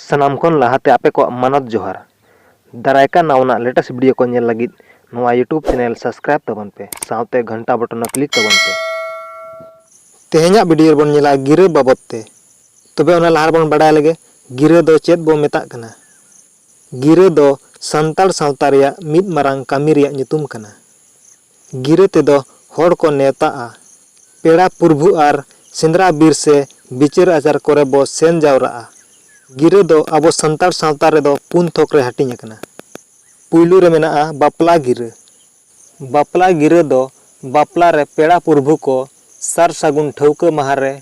सनाम खन लहाते आपे को मानत जोहार दारायका नावना लेटेस्ट वीडियो को नेल लगित नोआ यूट्यूब चैनल सब्सक्राइब तबन पे सावते घंटा बटन क्लिक तबन पे तेहेंया वीडियो बन नेला गिरा बाबतते तबे ओना लहार बन बडाय लगे गिरा दो चेद बो मेता कना। गिरा दो संताल सावता रेया मिद मारांग कामी रेया nyutum कना। गिरा तेदो होड़ को नेवताआ पेड़ा पुरभु आर सेंद्रा बीर से बिचार आचार करे बो सेन जावराआ। गिरा दो आबो संताल सावता रे दो पुन थोक रे हाटिंग अकना। पुइलु रे मेनाआ बापला गिरा। बापला गिरा दो बापला रे पेड़ा पुरभु को सार सागुन ठौका माहा रे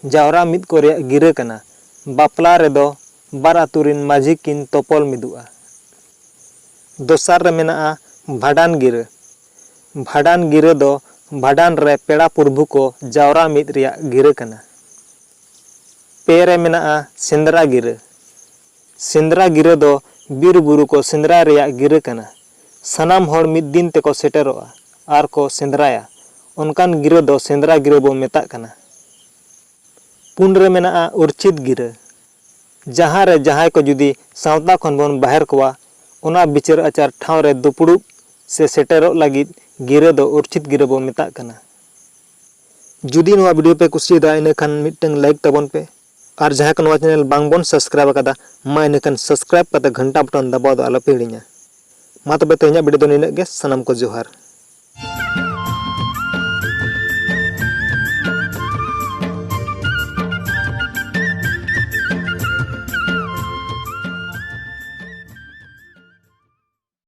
जावरा मिद को रेया गिरा कना। बापला रे दो बार आतुरिन माझी किन तोपल मिदुआ। दोसार रे मेनाआ भाडान गिरा। भाडान गिरा दो भाडान रे पेड़ा पुरभु को जावरा मिद रेया गिरा कना। पे रे मेनाआ सेंद्रा गिरा। सेंद्रा गिरा दो बीर बुरु को सेंद्रा रेया गिरा कना। सनाम होड़ मिद दिन तेको सेटेरोआ आर को सेंद्राया उनकान गिरा दो सेंद्रा गिरा बो मेता कना। पुन रे मेनाआ उर्चित गिरा। जहां रे जहां को जुदी सावता खन बोन बाहर कोवा ओना बिचार आचार ठाव रे दुपुड़ुब से सेटेरो लागिद गिरा दो उर्चित गिरा बो मेता कना। जुदी नोआ वीडियो पे कुसिदा इने खान मिटंग लाइक तबन पे और जहां को नोआ चैनल बांग बोन सब्सक्राइब अकादा मा इने खान सब्सक्राइब कते घंटा बटन दबाव दो आलोपे हिड़िङा। मा तबे तेहेंया वीडियो दो निनाग गे सनाम को जोहार।